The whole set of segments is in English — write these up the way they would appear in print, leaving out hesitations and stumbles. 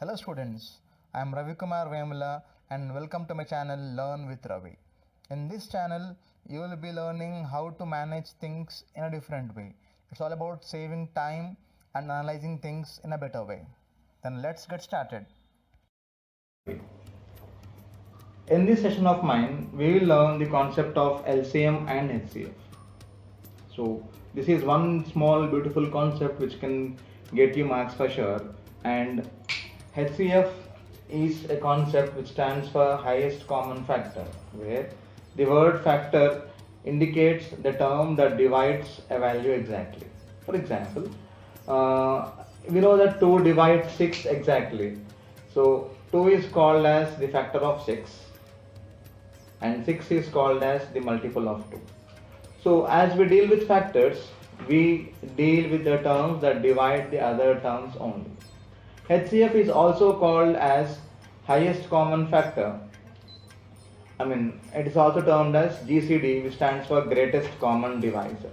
Hello students, I am Ravi Kumar Vemula and welcome to my channel Learn with Ravi. In this channel, you will be learning how to manage things in a different way. It's all about saving time and analyzing things in a better way. Then let's get started. In this session of mine, we will learn the concept of LCM and HCF. So this is one small beautiful concept which can get you marks for sure, and HCF is a concept which stands for highest common factor, where the word factor indicates the term that divides a value exactly. For example, we know that 2 divides 6 exactly. So 2 is called as the factor of 6 and 6 is called as the multiple of 2. So as we deal with factors, we deal with the terms that divide the other terms only. HCF is also called as highest common factor. It is also termed as GCD, which stands for greatest common divisor.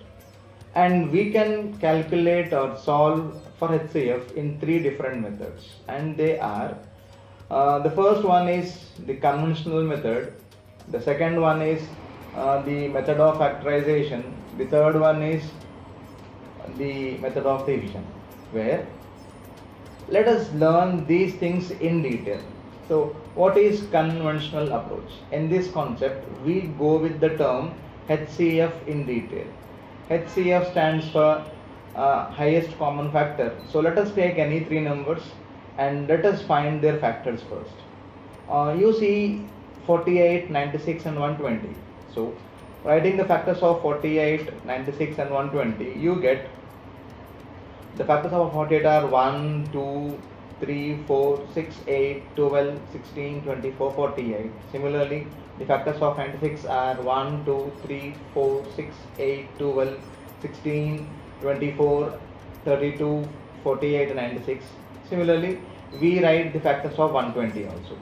And we can calculate or solve for HCF in 3 different methods. And they are, the first one is the conventional method. The second one is the method of factorization. The third one is the method of division, where let us learn these things in detail. So what is conventional approach? In this concept, we go with the term HCF in detail. HCF stands for highest common factor. So let us take any 3 numbers and let us find their factors first. You see 48, 96 and 120. So writing the factors of 48, 96 and 120, you get the factors of 48 are 1, 2, 3, 4, 6, 8, 12, 16, 24, 48. Similarly, the factors of 96 are 1, 2, 3, 4, 6, 8, 12, 16, 24, 32, 48 and 96. Similarly, we write the factors of 120 also.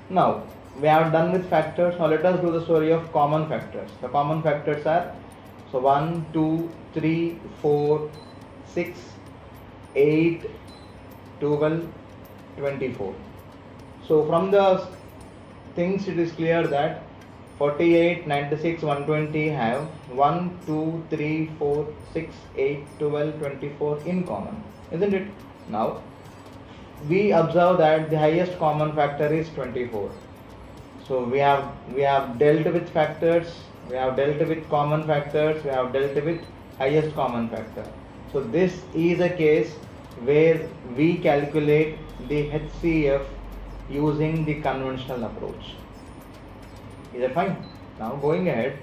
Now, we have done with factors. Now let us do the story of common factors. The common factors are 1, 2, 3, 4, 6, 8, 12, 24. So from the things it is clear that 48, 96, 120 have 1, 2, 3, 4, 6, 8, 12, 24 in common, isn't it? Now we observe that the highest common factor is 24. So we have dealt with factors, we have dealt with common factors, we have dealt with highest common factor. So this is a case where we calculate the HCF using the conventional approach. Is that fine? Now going ahead,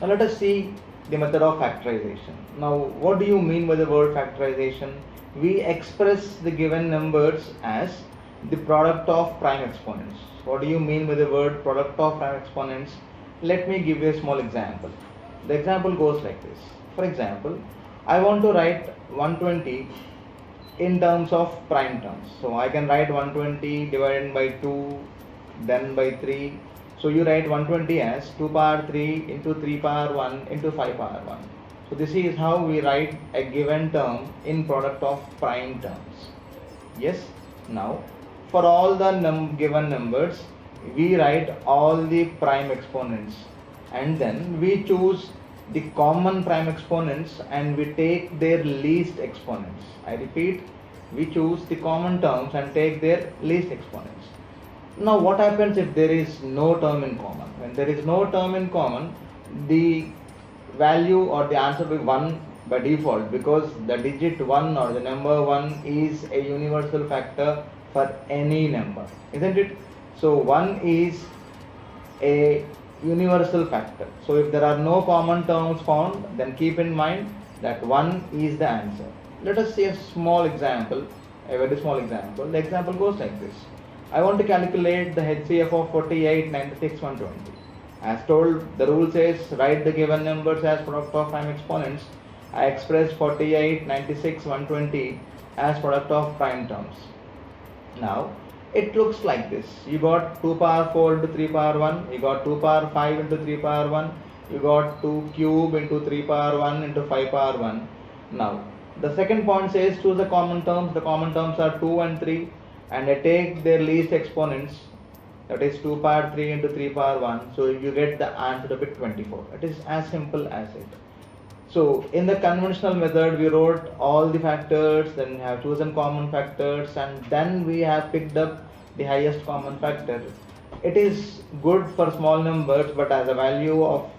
now let us see the method of factorization. Now what do you mean by the word factorization? We express the given numbers as the product of prime exponents. What do you mean by the word product of prime exponents? Let me give you a small example. The example goes like this. For example, I want to write 120 in terms of prime terms. So I can write 120 divided by 2, then by 3. So you write 120 as 2 power 3 into 3 power 1 into 5 power 1. So this is how we write a given term in product of prime terms. Yes. Now for all the given numbers, we write all the prime exponents and then we choose the common prime exponents and we take their least exponents. I repeat, we choose the common terms and take their least exponents. Now what happens if there is no term in common? When there is no term in common, the value or the answer will be 1 by default, because the digit 1 or the number 1 is a universal factor for any number, isn't it? So 1 is a universal factor. So if there are no common terms found, then keep in mind that 1 is the answer. Let us see a small example, a very small example. The example goes like this. I want to calculate the HCF of 48, 96, 120. As told, the rule says write the given numbers as product of prime exponents. I express 48, 96, 120 as product of prime terms. Now it looks like this. You got 2 power 4 into 3 power 1, you got 2 power 5 into 3 power 1, you got 2 cube into 3 power 1 into 5 power 1. Now The second point says choose the common terms. The common terms are 2 and 3. and I take their least exponents, that is 2 power 3 into 3 power 1, so you get the answer to be 24. It is as simple as it. So in the conventional method, we wrote all the factors, then we have chosen common factors, and then we have picked up the highest common factor. It is good for small numbers, but as the value of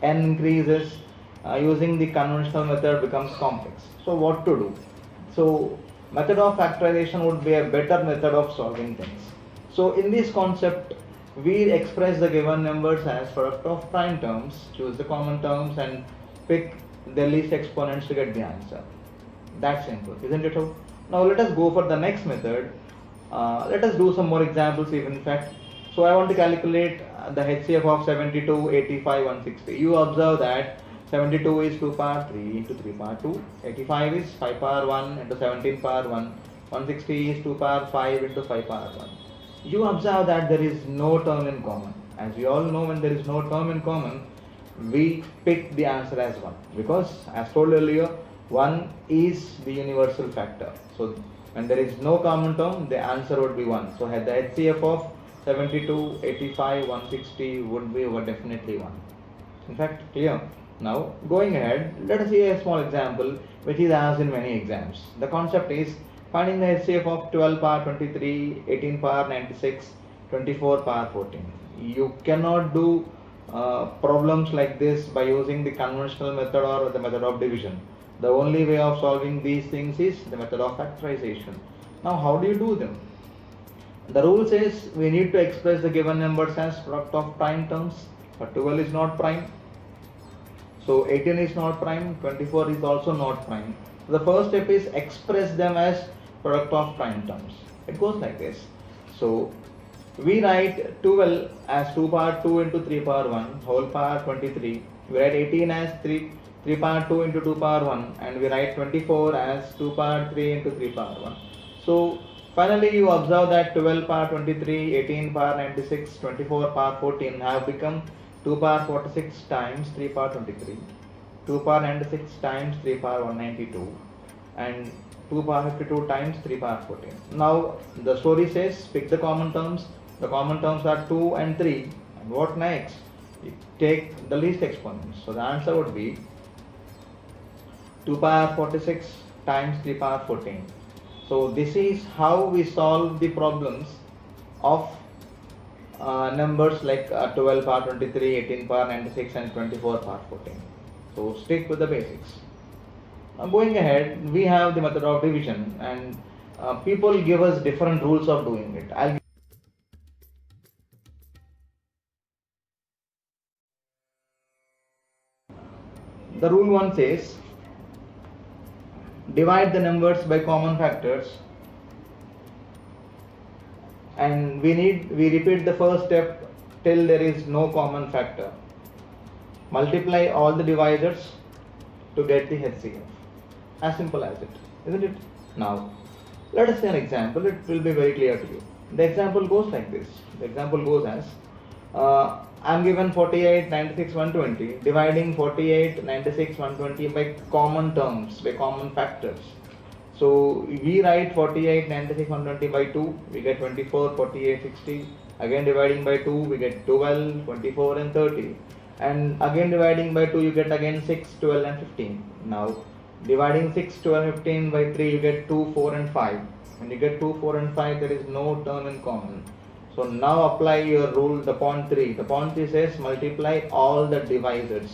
n increases, using the conventional method becomes complex. So what to do? So method of factorization would be a better method of solving things. So in this concept, we express the given numbers as product of prime terms, choose the common terms, and pick the least exponents to get the answer. That's simple, isn't it? Now let us go for the next method. Let us do some more examples even in fact. So I want to calculate the HCF of 72, 85, 160. You observe that 72 is 2 power 3 into 3 power 2, 85 is 5 power 1 into 17 power 1, 160 is 2 power 5 into 5 power 1. You observe that there is no term in common. As we all know, when there is no term in common, we pick the answer as 1, because as told earlier, 1 is the universal factor. So when there is no common term, the answer would be 1. So the HCF of 72, 85, 160 would be definitely 1. In fact, clear? Now going ahead, let us see a small example which is asked in many exams. The concept is finding the HCF of 12 power 23, 18 power 96, 24 power 14. You cannot do problems like this by using the conventional method or the method of division. The only way of solving these things is the method of factorization. Now how do you do them? The rule says we need to express the given numbers as product of prime terms, but 12 is not prime. So 18 is not prime, 24 is also not prime. So the first step is express them as product of prime terms. It goes like this. So we write 12 as 2 power 2 into 3 power 1 whole power 23. We write 18 as 3 power 2 into 2 power 1, and we write 24 as 2 power 3 into 3 power 1. So finally you observe that 12 power 23, 18 power 96, 24 power 14 have become 2 power 46 times 3 power 23, 2 power 96 times 3 power 192, and 2 power 52 times 3 power 14. Now the story says pick the common terms. The common terms are 2 and 3. And what next? You take the least exponents. So the answer would be 2 power 46 times 3 power 14. So this is how we solve the problems of numbers like 12 power 23, 18 power 96 and 24 power 14. So stick with the basics. Now going ahead, we have the method of division, and people give us different rules of doing it. The rule 1 says divide the numbers by common factors, and we repeat the first step till there is no common factor. Multiply all the divisors to get the HCF. As simple as it, isn't it? Now let us see an example. It will be very clear to you. The example goes like this. The example goes as I am given 48, 96, 120, dividing 48, 96, 120 by common terms, by common factors. So we write 48, 96, 120 by 2, we get 24, 48, 60. Again dividing by 2, we get 12, 24 and 30. And again dividing by 2, you get again 6, 12 and 15. Now dividing 6, 12, 15 by 3, you get 2, 4 and 5. When you get 2, 4 and 5, there is no term in common. So now apply your rule, the point 3. The point 3 says multiply all the divisors,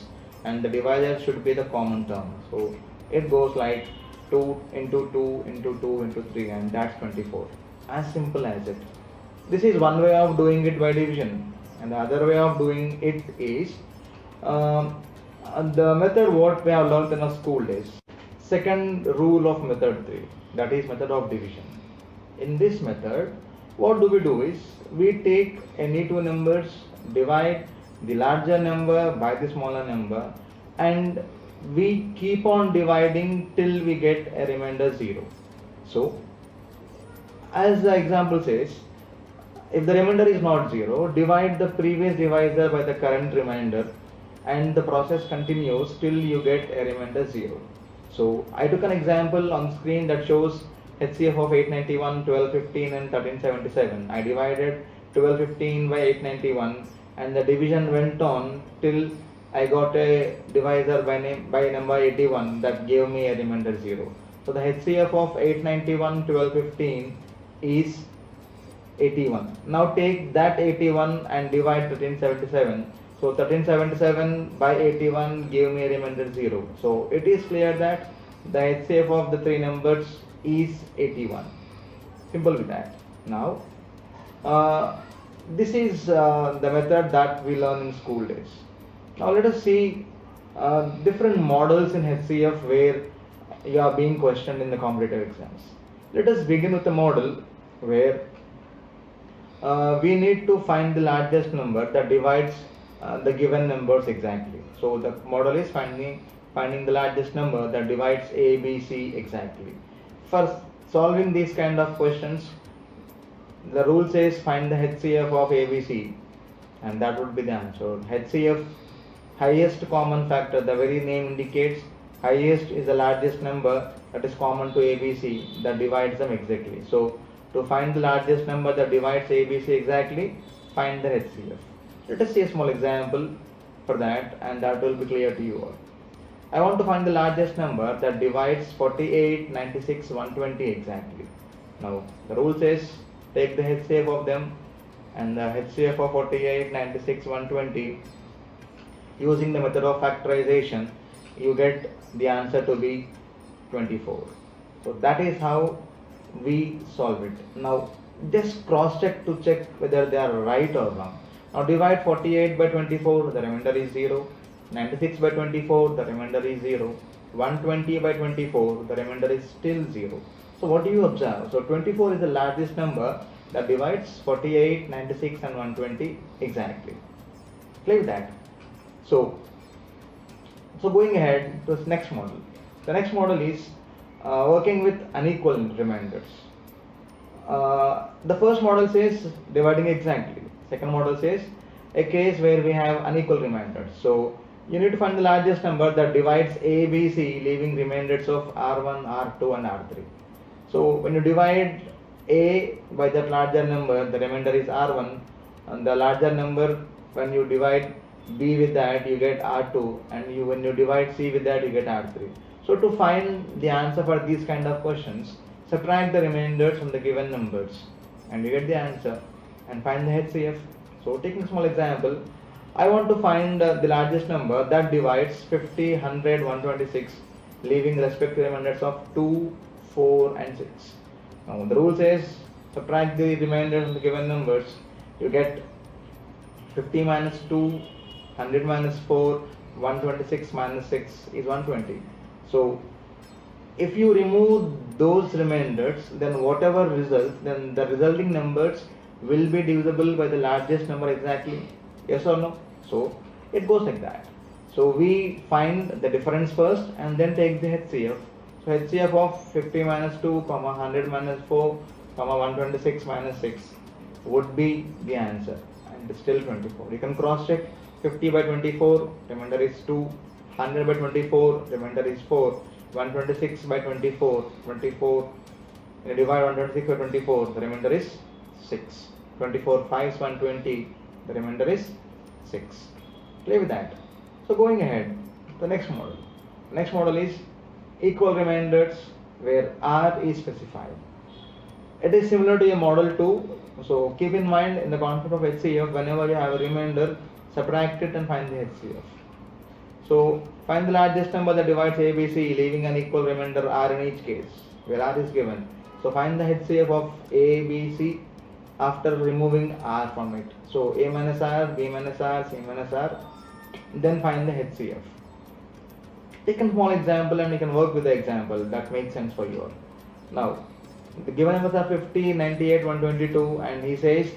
and the divisor should be the common term. So it goes like 2 into 2 into 2 into 3, and that's 24. As simple as it. This is one way of doing it by division, and the other way of doing it is the method what we have learned in our school days. Second rule of method 3, that is method of division. In this method, what do is we take any two numbers, divide the larger number by the smaller number, and we keep on dividing till we get a remainder 0. So as the example says, if the remainder is not 0, divide the previous divisor by the current remainder, and the process continues till you get a remainder 0. So I took an example on screen that shows HCF of 891, 1215 and 1377. I divided 1215 by 891 and the division went on till I got a divisor by number 81 that gave me a remainder 0. So the HCF of 891, 1215 is 81. Now take that 81 and divide 1377. So 1377 by 81 gave me a remainder 0. So it is clear that the HCF of the three numbers is 81. Simple with that. Now this is the method that we learn in school days. Now let us see different models in HCF where you are being questioned in the competitive exams. Let us begin with a model where we need to find the largest number that divides the given numbers exactly. So the model is finding the largest number that divides A, B, C exactly. For solving these kind of questions, the rule says find the HCF of A, B, C, and that would be the answer. HCF, highest common factor, the very name indicates highest is the largest number that is common to A, B, C that divides them exactly. So to find the largest number that divides A, B, C exactly, find the HCF. Let us see a small example for that, and that will be clear to you all. I want to find the largest number that divides 48, 96, 120 exactly. Now the rule says take the HCF of them, and the HCF of 48, 96, 120, using the method of factorization, you get the answer to be 24. So that is how we solve it. Now just cross check to check whether they are right or wrong. Now divide 48 by 24, the remainder is 0. 96 by 24, the remainder is 0. 120 by 24, the remainder is still 0. So what do you observe? So 24 is the largest number that divides 48, 96 and 120 exactly. Clear that? So going ahead to this next model. The next model is working with unequal remainders. The first model says dividing exactly. Second model says a case where we have unequal remainders. So you need to find the largest number that divides A, B, C, leaving remainders of R1, R2 and R3. So when you divide A by that larger number, the remainder is R1, and the larger number, when you divide B with that, you get R2, and when you divide C with that, you get R3. So to find the answer for these kind of questions, subtract the remainders from the given numbers and you get the answer, and find the HCF. So taking a small example, I want to find the largest number that divides 50, 100, 126, leaving respective remainders of 2, 4 and 6. Now the rule says subtract the remainders from the given numbers, you get 50 minus 2, 100 minus 4, 126 minus 6 is 120. So if you remove those remainders, then whatever results, then the resulting numbers will be divisible by the largest number exactly. Yes or no? So it goes like that. So we find the difference first and then take the HCF. So HCF of 50 minus 2, 100 minus 4, 126 minus 6 would be the answer, and still 24. You can cross check. 50 by 24, remainder is 2. 100 by 24, remainder is 4. 126 by 24, 24. You divide 126 by 24, the remainder is 6. 24 5s 120, the remainder is 6. Play with that. So going ahead, the next model. Next model is equal remainders where R is specified. It is similar to a model 2. So keep in mind, in the concept of HCF, whenever you have a remainder, subtract it and find the HCF. So find the largest number that divides A, B, C, leaving an equal remainder R in each case, where R is given. So find the HCF of A, B, C after removing R from it. So A minus R, B minus R, C minus R, then find the HCF. Take a small example and you can work with the example that makes sense for you all. Now, the given numbers are 50, 98, 122, and he says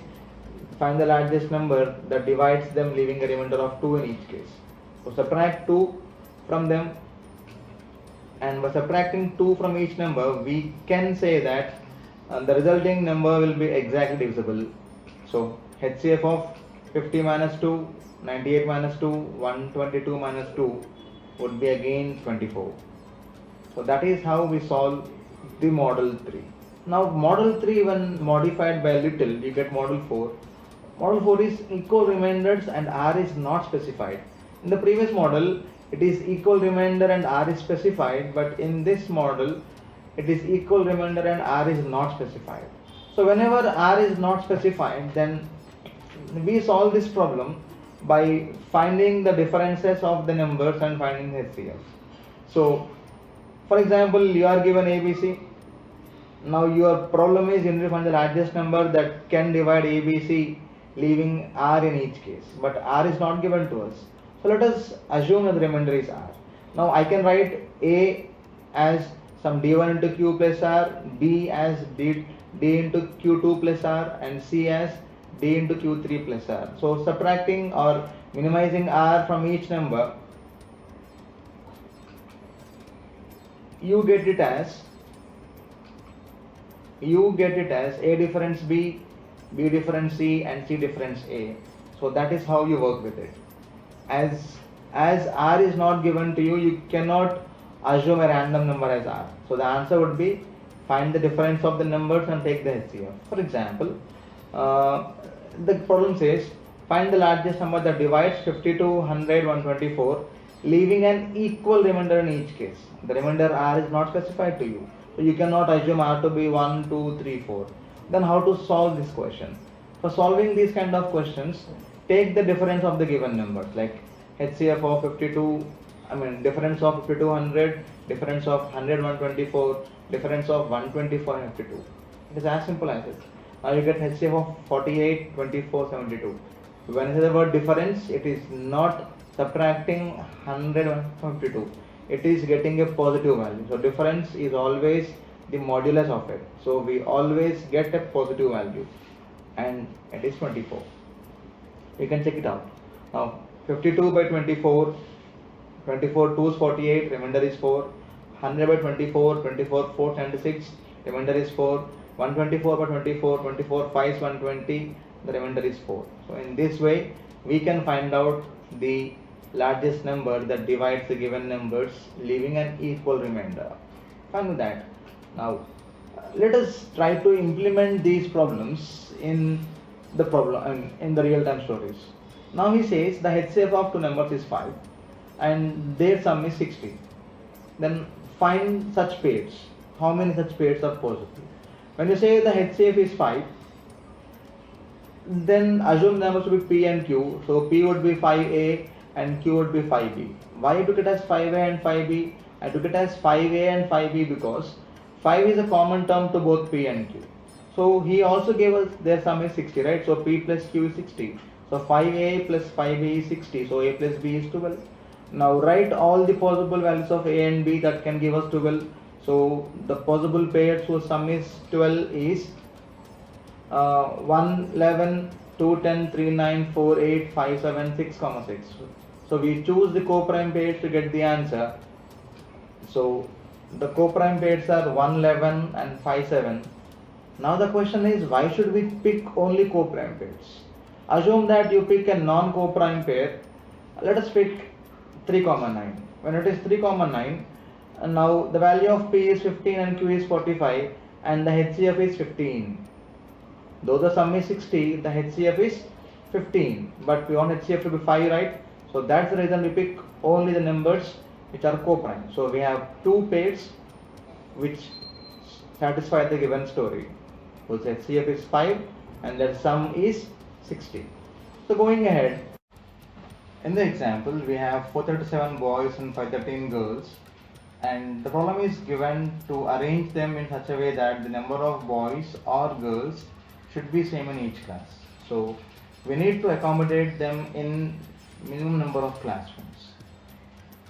find the largest number that divides them, leaving a remainder of 2 in each case. So subtract 2 from them, and by subtracting 2 from each number, we can say that the resulting number will be exactly divisible. So HCF of 50 minus 2, 98 minus 2, 122 minus 2 would be again 24. So that is how we solve the model 3. Now model 3, when modified by a little, you get model 4. Model 4 is equal remainders and R is not specified. In the previous model, it is equal remainder and R is specified, but in this model, it is equal remainder and R is not specified. So whenever R is not specified, then we solve this problem by finding the differences of the numbers and finding HCF. So for example, you are given ABC. Now your problem is you need to find the largest number that can divide ABC, leaving R in each case, but R is not given to us. So let us assume that the remainder is R. Now I can write A as some D1 into Q plus R, B as D into Q2 plus R, and C as D into Q3 plus R. So subtracting or minimizing R from each number, you get it as A difference B, B difference C, and C difference A. So that is how you work with it. As R is not given to you, you cannot assume a random number as R. So the answer would be find the difference of the numbers and take the HCF. For example, the problem says find the largest number that divides 52, 100, 124, leaving an equal remainder in each case. The remainder R is not specified to you, so you cannot assume R to be 1, 2, 3, 4. Then how to solve this question? For solving these kind of questions, take the difference of the given numbers, like HCF of 52, difference of 52, 100, difference of 100, 124, difference of 124 and 52. It is as simple as it. Now you get HCF of 48, 24, 72. When I say the word difference, it is not subtracting 100 from 52. It is getting a positive value. So difference is always the modulus of it. So we always get a positive value, and it is 24. You can check it out. Now 52 by 24, 24 2 is 48, remainder is 4. 100 by 24, 24 4 76, remainder is 4. 124 by 24, 24 5 is 120, the remainder is 4. So in this way, we can find out the largest number that divides the given numbers, leaving an equal remainder. Fine with that. Now let us try to implement these problems in the in the real-time stories. Now he says the HCF of two numbers is 5 and their sum is 60. Then find such pairs. How many such pairs are possible? When you say the HCF is 5, then assume the numbers to be P and Q. So P would be 5A and Q would be 5B. Why I took it as 5A and 5B? I took it as 5A and 5B because 5 is a common term to both P and Q. So he also gave us their sum is 60, right? So P plus Q is 60. So 5A plus 5B is 60. So A plus B is 12. Now write all the possible values of A and B that can give us 12. So the possible pairs whose sum is 12 is 1, 11, 2, 10, 3, 9, 4, 8, 5, 7, 6, 6. So we choose the co-prime pairs to get the answer. So the co-prime pairs are 1, 11 and 5, 7. Now the question is, why should we pick only co-prime pairs? Assume that you pick a non-co-prime pair. Let us pick 3, 9. When it is 3, 9, and now the value of P is 15 and Q is 45 and the HCF is 15. Though the sum is 60, the HCF is 15, but we want HCF to be 5, right? So that's the reason we pick only the numbers which are co-prime. So we have two pairs which satisfy the given story, whose HCF is 5 and their sum is 60. So going ahead, in the example we have 437 boys and 513 girls, and the problem is given to arrange them in such a way that the number of boys or girls should be same in each class. So we need to accommodate them in minimum number of classrooms.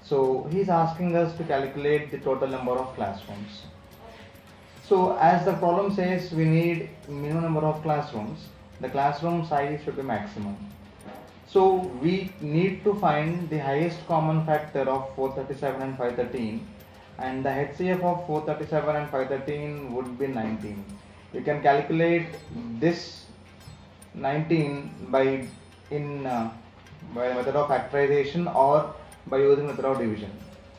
So he's asking us to calculate the total number of classrooms. So as the problem says, we need minimum number of classrooms. The classroom size should be maximum. So we need to find the highest common factor of 437 and 513, and the HCF of 437 and 513 would be 19. You can calculate this 19 by method of factorization or by using method of division,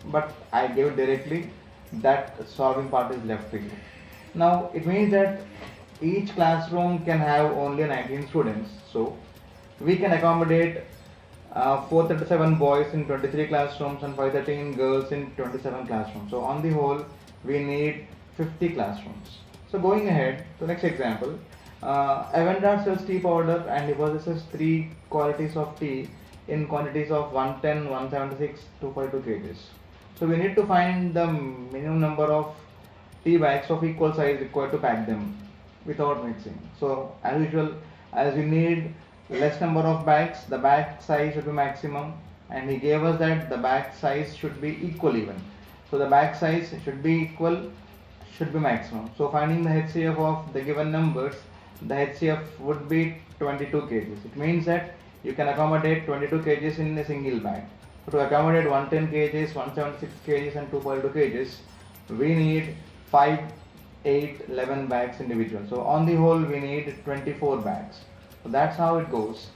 but I gave it directly. that solving part is left to you. Now it means that each classroom can have only 19 students, so we can accommodate 437 boys in 23 classrooms and 513 girls in 27 classrooms. So on the whole, we need 50 classrooms. So going ahead to next example, a vendor sells tea powder and he possesses three qualities of tea in quantities of 110, 176, 242 kgs. So we need to find the minimum number of tea bags of equal size required to pack them without mixing. So as usual, as we need less number of bags, the bag size should be maximum, and he gave us that the bag size should be equal even. So the bag size should be equal, should be maximum. So finding the HCF of the given numbers, the HCF would be 22 kgs. It means that you can accommodate 22 kgs in a single bag. So to accommodate 110 kgs, 176 kgs and 242 kgs, we need 5, 8, 11 bags individual. So on the whole, we need 24 bags. So that's how it goes.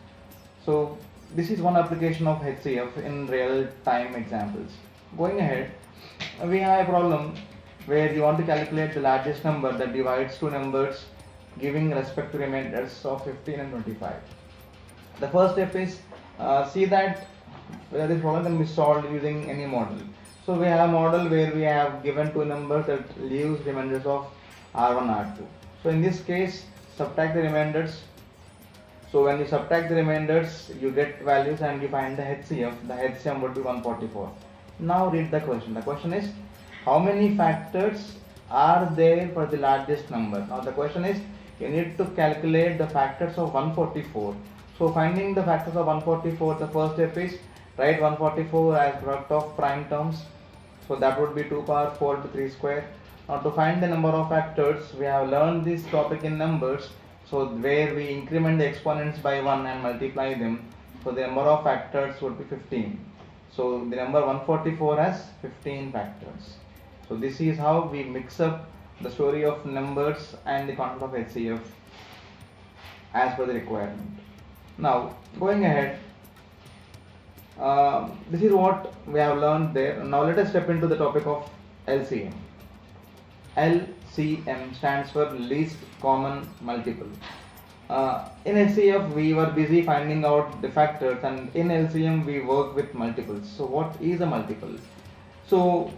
So this is one application of HCF in real time examples. Going ahead, we have a problem where you want to calculate the largest number that divides two numbers giving respective remainders of 15 and 25. The first step is see that whether this problem can be solved using any model. So we have a model where we have given two numbers that leaves remainders of R1, R2. So in this case, subtract the remainders. So when you subtract the remainders, you get values and you find the HCF. The HCF would be 144. Now read the question. The question is, how many factors are there for the largest number? Now the question is, you need to calculate the factors of 144. So finding the factors of 144, the first step is write 144 as product of prime terms. So that would be 2 power 4 to 3 square. Now to find the number of factors, we have learned this topic in numbers. So where we increment the exponents by 1 and multiply them. So the number of factors would be 15. So the number 144 has 15 factors. So this is how we mix up the story of numbers and the concept of HCF as per the requirement. Now going ahead, this is what we have learned there. Now let us step into the topic of LCM. LCM stands for least common multiple. In HCF we were busy finding out the factors, and in LCM we work with multiples. So what is a multiple? So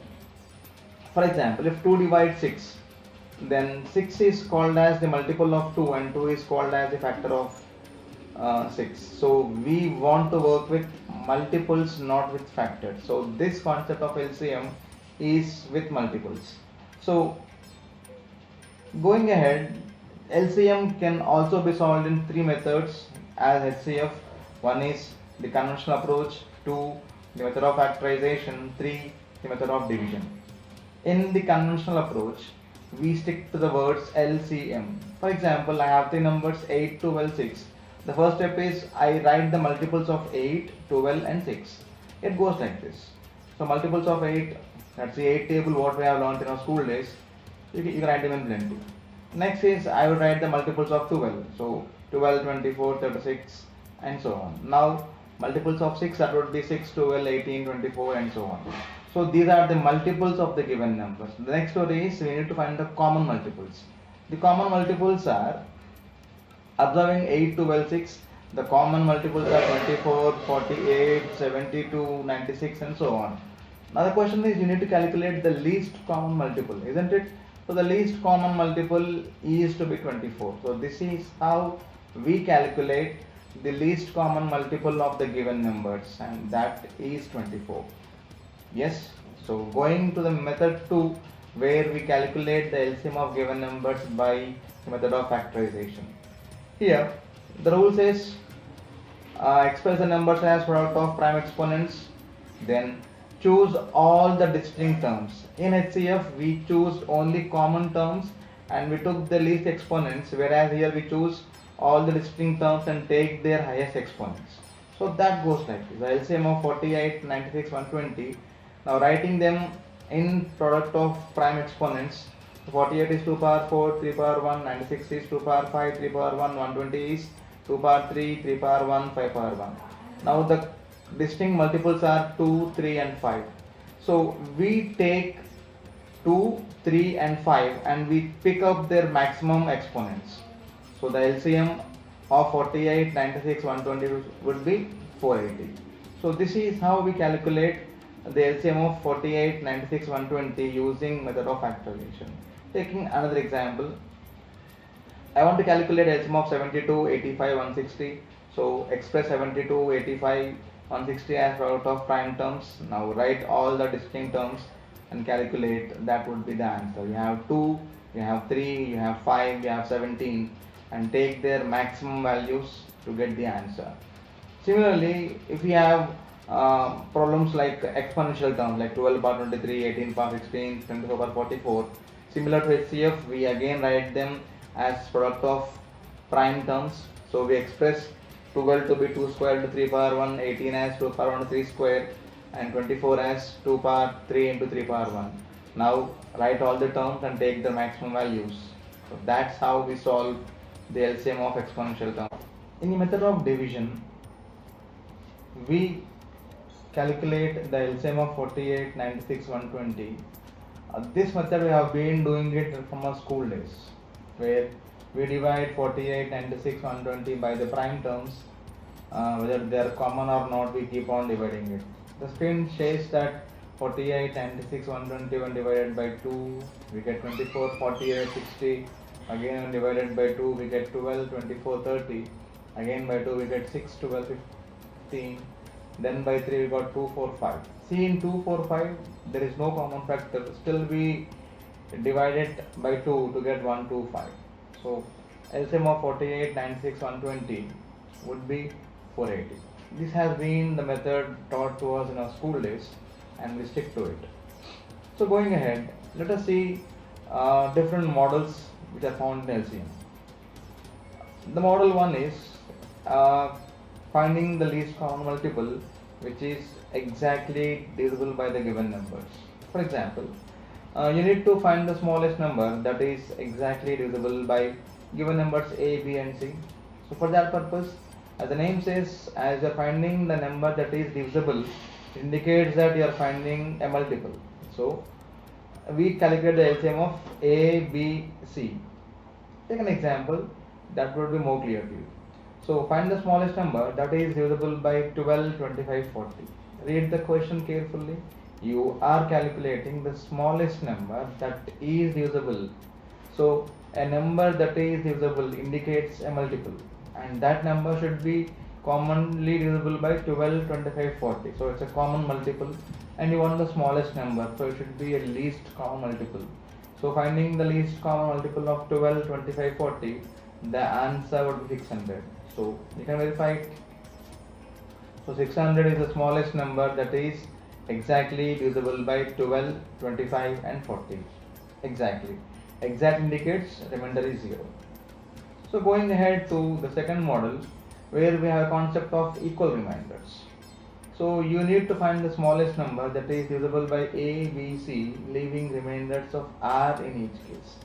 for example, if 2 divides 6, then 6 is called as the multiple of 2 and 2 is called as the factor of 6. So we want to work with multiples, not with factors. So this concept of LCM is with multiples. So going ahead, LCM can also be solved in three methods as HCF. One is the conventional approach, 2 the method of factorization, 3 the method of division. In the conventional approach, we stick to the words LCM. For example, I have the numbers 8, 12, 6. The first step is I write the multiples of 8, 12 and 6. It goes like this. So multiples of 8, that's the 8 table what we have learned in our school days. You can write them in plenty. Next is I would write the multiples of 12. So 12, 24, 36 and so on. Now multiples of 6, that would be 6, 12, 18, 24 and so on. So these are the multiples of the given numbers. The next story is we need to find the common multiples. The common multiples are, observing 8, 12, 6, the common multiples are 24, 48, 72, 96 and so on. Now the question is you need to calculate the least common multiple, isn't it? So the least common multiple is to be 24. So this is how we calculate the least common multiple of the given numbers, and that is 24. Yes, so going to the method 2 where we calculate the LCM of given numbers by the method of factorization. Here the rule says express the numbers as product of prime exponents, then choose all the distinct terms. In HCF we choose only common terms and we took the least exponents, whereas here we choose all the distinct terms and take their highest exponents. So that goes like this. The LCM of 48, 96, 120. Now writing them in product of prime exponents, 48 is 2 power 4, 3 power 1, 96 is 2 power 5, 3 power 1, 120 is 2 power 3, 3 power 1, 5 power 1. Now the distinct multiples are 2, 3 and 5. So we take 2, 3 and 5, and we pick up their maximum exponents. So the LCM of 48, 96, 120 would be 480. So this is how we calculate the LCM of 48, 96, 120 using method of factorization. Taking another example, I want to calculate LCM of 72, 85, 160. So express 72, 85, 160 as product of prime terms. Now write all the distinct terms and calculate. That would be the answer. You have 2, you have 3, you have 5, you have 17, and take their maximum values to get the answer. Similarly, if we have problems like exponential terms like 12 power 23, 18 power 16, 24 power 44, similar to HCF, we again write them as product of prime terms. So we express 12 to be 2 square into 3 power 1, 18 as 2 power 1 3 square, and 24 as 2 power 3 into 3 power 1. Now write all the terms and take the maximum values. So that's how we solve the LCM of exponential terms. In the method of division, we calculate the LCM of 48, 96, 120. This method we have been doing it from our school days, where we divide 48, 96, 120 by the prime terms. Whether they are common or not, we keep on dividing it. The screen shows that 48, 96, 120 when divided by 2, we get 24, 48, 60. Again when divided by 2, we get 12, 24, 30. Again by 2, we get 6, 12, 15. Then by 3, we got 2, 4, 5. See, in 2, 4, 5, there is no common factor. Still we divide it by 2 to get 1, 2, 5. So LCM of 48, 96, 120 would be 480. This has been the method taught to us in our school days, and we stick to it. So going ahead, let us see different models which are found in LCM. The model 1 is finding the least common multiple which is exactly divisible by the given numbers. For example, you need to find the smallest number that is exactly divisible by given numbers a, b and c. So for that purpose, as the name says, as you are finding the number that is divisible, it indicates that you are finding a multiple. So we calculate the LCM of a, b, c. Take an example that would be more clear to you. So find the smallest number that is divisible by 12, 25, 40. Read the question carefully. You are calculating the smallest number that is divisible. So a number that is divisible indicates a multiple, and that number should be commonly divisible by 12, 25, 40. So it's a common multiple, and you want the smallest number, so it should be a least common multiple. So finding the least common multiple of 12, 25, 40, the answer would be 600. So you can verify it. So 600 is the smallest number that is exactly divisible by 12, 25 and 40. Exactly. Exact indicates remainder is 0. So going ahead to the second model, where we have a concept of equal remainders. So you need to find the smallest number that is divisible by a, b, c, leaving remainders of r in each case.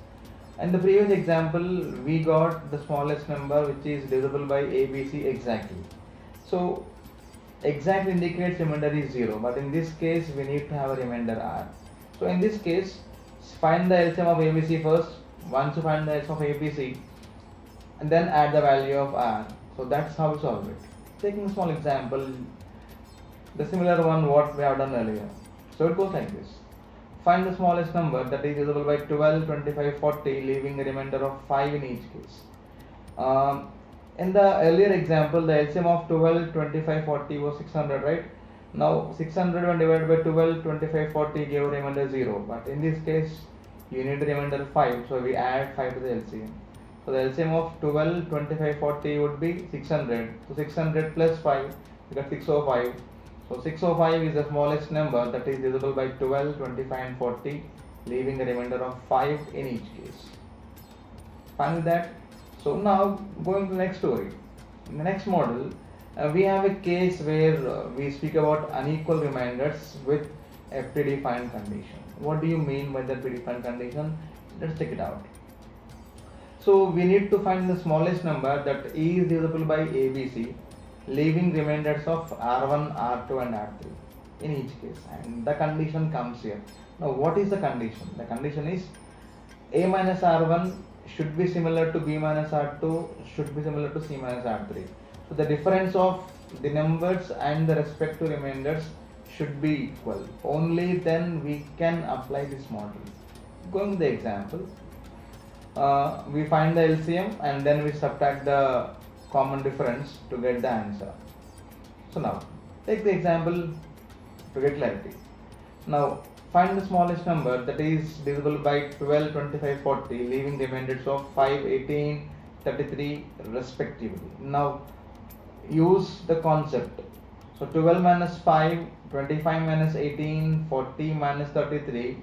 In the previous example, we got the smallest number which is divisible by a, b, c exactly. So exact indicates remainder is 0, but in this case we need to have a remainder r. So in this case, find the LCM of ABC first. Once you find the LCM of ABC, and then add the value of r. So that's how we solve it. Taking a small example, the similar one what we have done earlier. So it goes like this. Find the smallest number that is divisible by 12, 25, 40, leaving a remainder of 5 in each case. In the earlier example, the LCM of 12, 25, 40 was 600, right? Now 600 when divided by 12, 25, 40 gave a remainder 0. But in this case, you need a remainder 5. So we add 5 to the LCM. So the LCM of 12, 25, 40 would be 600. So 600 plus 5, we got 605. So 605 is the smallest number that is divisible by 12, 25 and 40, leaving a remainder of 5 in each case. Fine with that? So now going to the next story. In the next model, we have a case where we speak about unequal remainders with a predefined condition. What do you mean by the predefined condition? Let's check it out. So we need to find the smallest number that is divisible by ABC, leaving remainders of R1, R2 and R3 in each case, and the condition comes here. Now what is the condition? The condition is A minus R1 should be similar to B minus R2 should be similar to C minus R3. So the difference of the numbers and the respective remainders should be equal. Only then we can apply this model. Going to the example, we find the LCM and then we subtract the common difference to get the answer. So now take the example to get clarity. Now find the smallest number that is divisible by 12, 25, 40, leaving the remainders of 5, 18, 33 respectively. Now use the concept. So 12 minus 5, 25 minus 18, 40 minus 33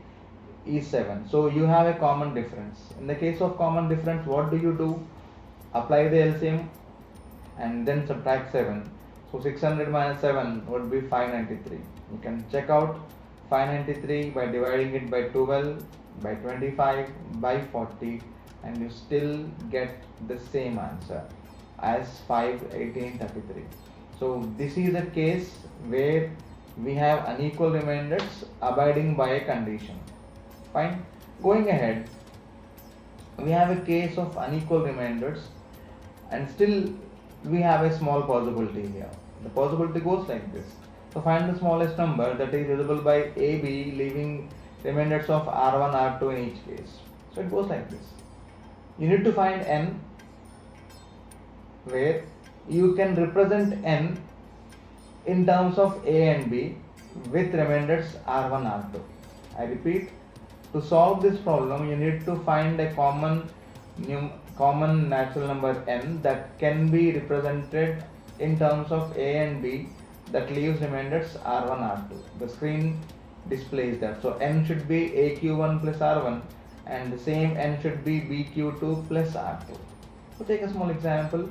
is 7. So you have a common difference. In the case of common difference, what do? Apply the LCM and then subtract 7. So 600 minus 7 would be 593. You can check out 593 by dividing it by 12, by 25, by 40, and you still get the same answer as 5, 18, 33. So this is a case where we have unequal remainders abiding by a condition. Fine. Going ahead, we have a case of unequal remainders and still we have a small possibility here. The possibility goes like this. So find the smallest number that is divisible by AB, leaving remainders of R1, R2 in each case. So it goes like this. You need to find n where you can represent n in terms of A and B with remainders R1, R2. I repeat, to solve this problem you need to find a common natural number n that can be represented in terms of A and B that leaves remainders R1, R2. The screen displays that. So n should be AQ1 plus R1 and the same n should be BQ2 plus R2. So take a small example,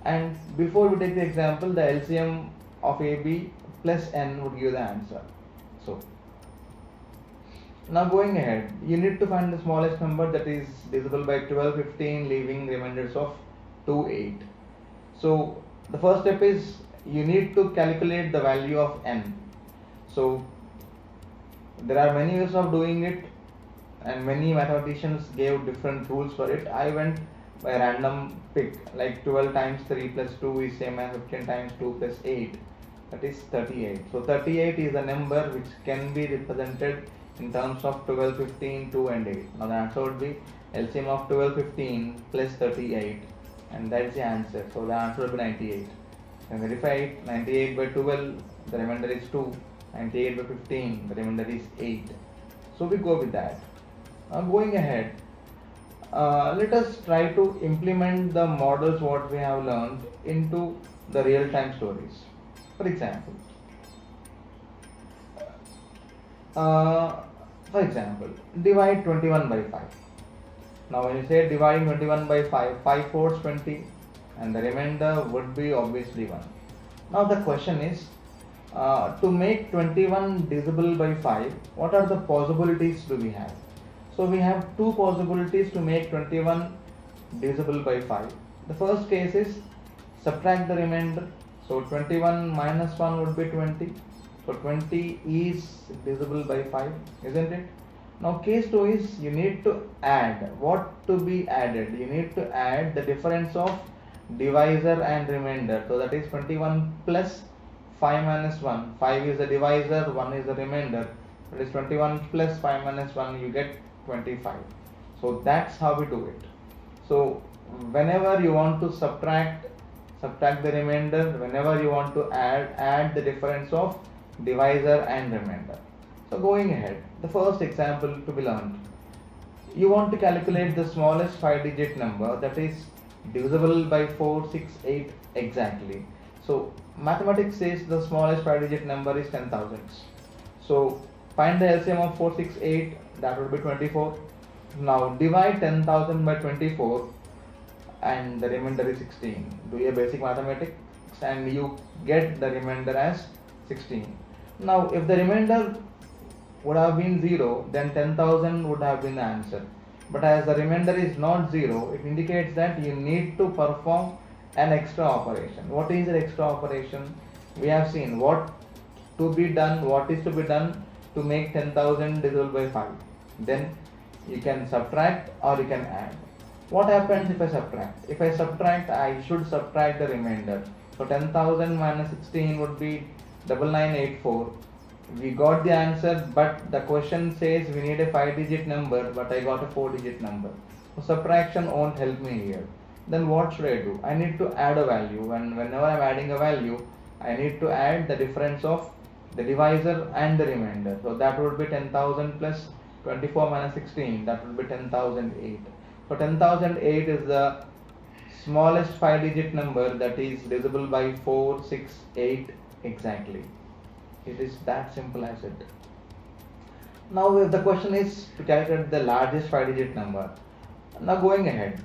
and before we take the example, the LCM of AB plus n would give the answer. So now going ahead, you need to find the smallest number that is divisible by 12, 15, leaving remainders of 2, 8. So the first step is you need to calculate the value of n. So there are many ways of doing it and many mathematicians gave different rules for it. I went by random pick, like 12 times 3 plus 2 is same as 15 times 2 plus 8, that is 38. So 38 is a number which can be represented in terms of 12, 15, 2 and 8. Now the answer would be LCM of 12, 15 plus 38, and that's the answer. So the answer would be 98. And verify it. 98 by 12, the remainder is 2. 98 by 15, the remainder is 8. So we go with that. Going ahead, let us try to implement the models what we have learned into the real-time stories. For example, divide 21 by 5. Now when you say dividing 21 by 5, 5 fours 20 and the remainder would be obviously 1. Now the question is, to make 21 divisible by 5, what are the possibilities do we have? So we have two possibilities to make 21 divisible by 5. The first case is subtract the remainder. So 21 minus 1 would be 20. So 20 is divisible by 5, isn't it? Now case 2 is you need to add. What to be added? You need to add the difference of divisor and remainder. So that is 21 plus 5 minus 1. 5 is the divisor, 1 is the remainder. That is 21 plus 5 minus 1, you get 25. So that's how we do it. So whenever you want to subtract the remainder. Whenever you want to add the difference of divisor and remainder. So going ahead, the first example to be learned. You want to calculate the smallest 5-digit number that is divisible by 4, 6, 8 exactly. So mathematics says the smallest 5-digit number is 10,000. So find the LCM of 4, 6, 8, that would be 24. Now divide 10,000 by 24 and the remainder is 16. Do your basic mathematics and you get the remainder as 16. Now if the remainder would have been 0, then 10,000 would have been the answer. But as the remainder is not 0, it indicates that you need to perform an extra operation. What is the extra operation? We have seen what is to be done to make 10,000 divisible by 5. Then you can subtract or you can add. What happens if I subtract? If I subtract, I should subtract the remainder. So 10,000 minus 16 would be 9984. We got the answer, but the question says we need a 5-digit number, but I got a 4-digit number. So subtraction won't help me here. Then what should I do? I need to add a value, and whenever I'm adding a value, I need to add the difference of the divisor and the remainder. So that would be 10,000 plus 24 minus 16, that would be 10,008. So 10,008 is the smallest 5-digit number that is divisible by 4, 6, 8 exactly. It is that simple as it. Now if the question is to calculate the largest 5-digit number. Now going ahead,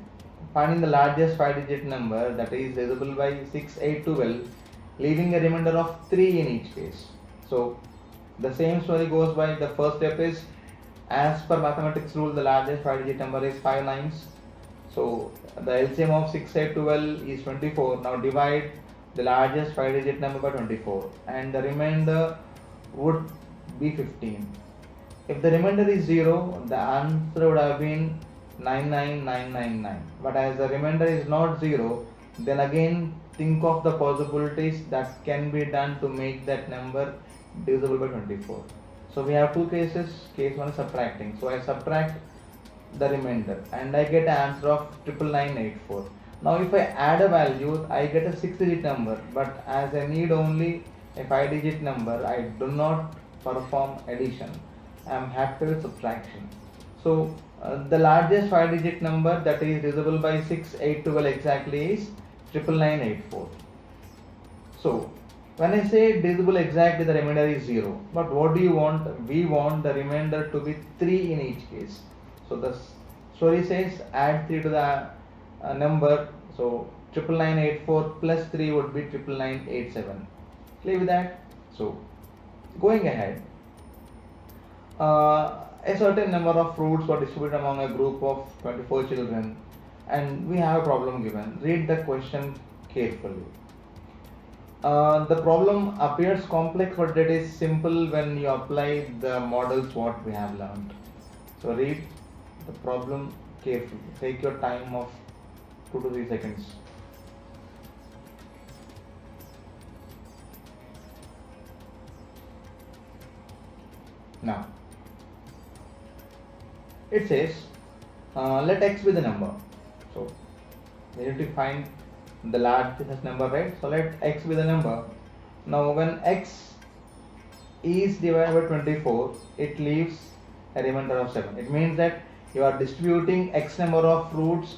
finding the largest 5-digit number that is divisible by 6, 8, 12, leaving a remainder of 3 in each case. So the same story goes by. The first step is, as per mathematics rule, the largest 5-digit number is 5 nines. So the LCM of 6, 8, 12 is 24. Now divide the largest 5-digit number by 24 and the remainder would be 15. If the remainder is 0, the answer would have been 99999. But as the remainder is not 0, then again think of the possibilities that can be done to make that number divisible by 24. So we have two cases. Case 1 is subtracting. So I subtract the remainder and I get an answer of 99984. Now if I add a value, I get a 6-digit number, but as I need only a 5-digit number, I do not perform addition. I am happy with subtraction. So the largest 5-digit number that is divisible by 6, 8, 12 exactly is 99984. So when I say divisible exactly, the remainder is 0. But what do you want? We want the remainder to be 3 in each case. So the story says add 3 to the number. So 99984 plus 3 would be 99987. Clear with that? So going ahead, a certain number of fruits were distributed among a group of 24 children, and we have a problem given. Read the question carefully. The problem appears complex, but it is simple when you apply the models what we have learned. So read the problem carefully. Take your time of 2 to 3 seconds. Now it says let x be the number. So we need to find the largest number, right? So let x be the number. Now when x is divided by 24, it leaves a remainder of 7. It means that you are distributing x number of fruits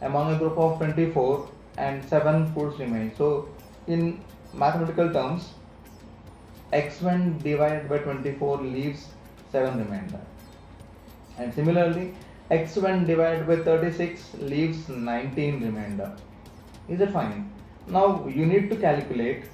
among a group of 24 and 7 fruits remain. So in mathematical terms, x when divided by 24 leaves 7 remainder. And similarly, x when divided by 36 leaves 19 remainder. Is it fine? Now you need to calculate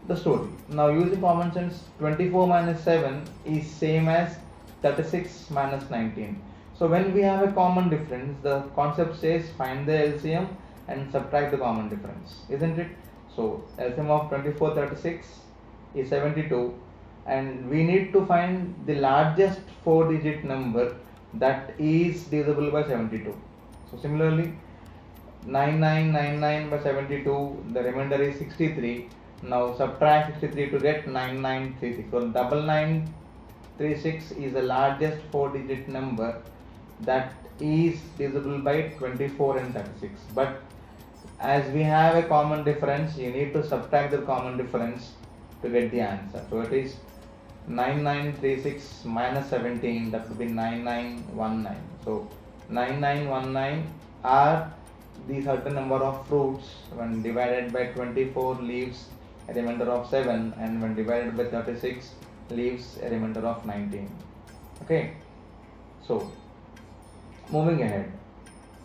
the story. Now using common sense, 24 minus 7 is same as 36 minus 19. So when we have a common difference, the concept says find the LCM and subtract the common difference, isn't it? So LCM of 24, 36 is 72, and we need to find the largest 4-digit number that is divisible by 72. So similarly, 9999 by 72, the remainder is 63. Now subtract 63 to get 9936. So 9936 is the largest 4-digit number that is divisible by 24 and 36. But as we have a common difference, you need to subtract the common difference to get the answer. So it is 9936 minus 17, that would be 9919. So 9919 are the certain number of fruits when divided by 24 leaves a remainder of 7, and when divided by 36 leaves a remainder of 19. Okay, so moving ahead,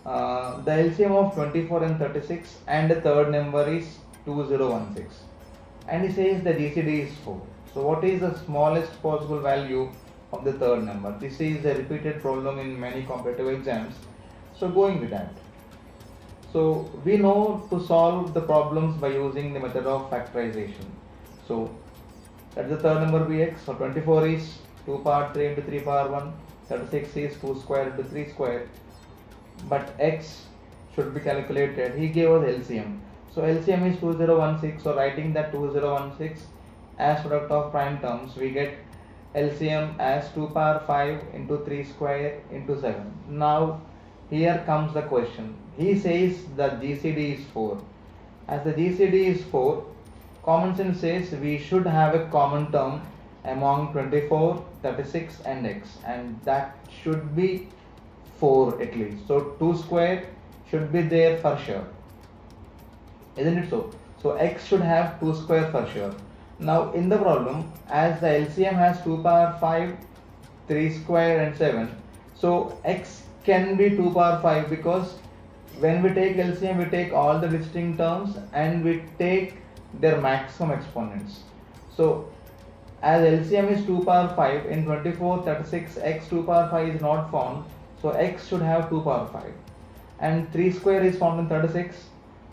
the LCM of 24 and 36 and the third number is 2016, and he says the GCD is 4. So what is the smallest possible value of the third number? This is a repeated problem in many competitive exams. So going with that, so we know to solve the problems by using the method of factorization. So let the third number be x. So 24 is 2 power 3 into 3 power 1, 36 is 2 square into 3 square, but x should be calculated. He gave us LCM. So LCM is 2016. So writing that 2016 as product of prime terms, we get LCM as 2 power 5 into 3 square into 7. Now here comes the question. He says that GCD is 4. As the GCD is 4, common sense says we should have a common term among 24, 36 and x, and that should be 4 at least. So 2 square should be there for sure, isn't it so? So x should have 2 square for sure. Now in the problem, as the LCM has 2 power 5, 3 square and 7, so x can be 2 power 5, because when we take LCM, we take all the distinct terms and we take their maximum exponents. So as LCM is 2 power 5, in 24, 36, x 2 power 5 is not found, so x should have 2 power 5. And 3 square is found in 36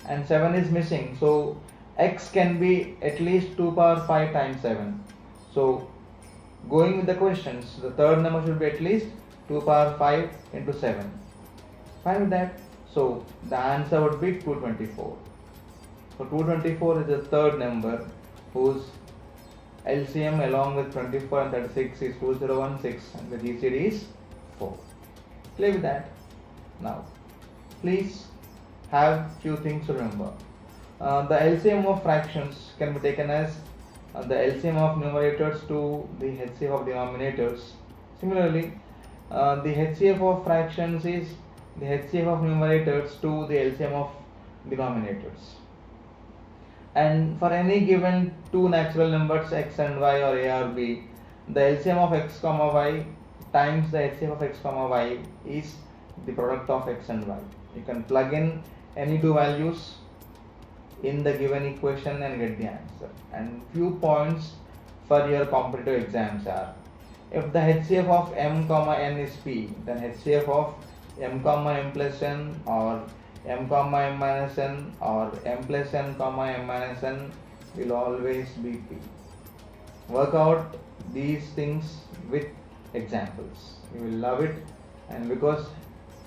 and 7 is missing, so x can be at least 2 power 5 times 7. So going with the questions, the third number should be at least 2 power 5 into 7. Fine with that? So the answer would be 224. So 224 is the third number whose LCM along with 24 and 36 is 2016 and the GCD is 4. Play with that. Now please have few things to remember. The LCM of fractions can be taken as the LCM of numerators to the HCF of denominators. Similarly, the HCF of fractions is the HCF of numerators to the LCM of denominators. And for any given two natural numbers x and y or a or b, the LCM of x comma y times the HCF of x comma y is the product of x and y. You can plug in any two values in the given equation and get the answer. And few points for your competitive exams are: if the HCF of m comma n is p, then HCF of m comma m plus n or m comma m minus n or m plus n comma m minus n will always be p. Work out these things with examples. You will love it, and because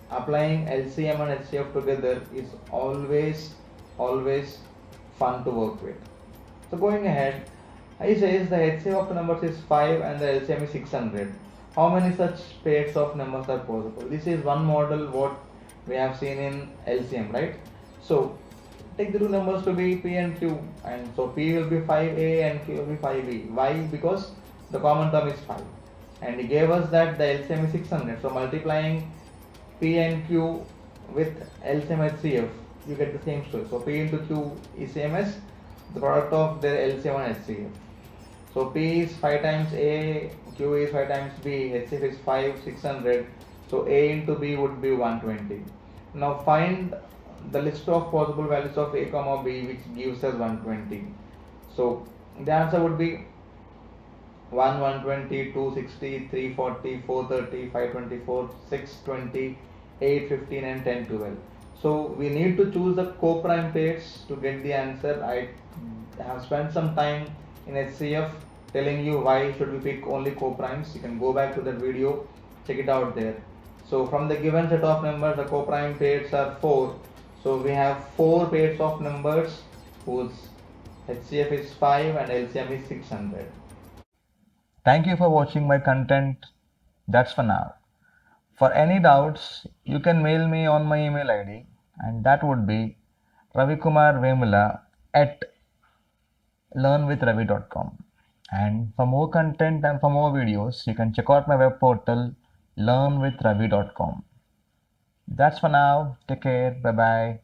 applying LCM and HCF together is always fun to work with. So going ahead, he says the HCF of the numbers is 5 and the LCM is 600. How many such pairs of numbers are possible? This is one model what we have seen in LCM, right? So take the two numbers to be p and q, and so p will be 5a and q will be 5b. Why? Because the common term is 5, and he gave us that the LCM is 600. So multiplying p and q with LCM HCF, you get the same story. So p into q is same as the product of their LCM and HCF. So p is 5 times a, q is 5 times b, HCF is 5, 600. So a into b would be 120. Now find the list of possible values of a comma b, which gives us 120. So the answer would be 1, 120, 260, 340, 430, 524, 620, 8, 15 and 10, 12. So we need to choose the co-prime pairs to get the answer. I have spent some time in HCF telling you why should we pick only co-primes. You can go back to that video, check it out there. So from the given set of numbers, the co-prime pairs are 4. So we have 4 pairs of numbers whose HCF is 5 and LCM is 600. Thank you for watching my content. That's for now. For any doubts, you can mail me on my email ID, and that would be ravikumarvemula@learnwithravi.com. And for more content and for more videos, you can check out my web portal learnwithravi.com. That's for now. Take care. Bye bye.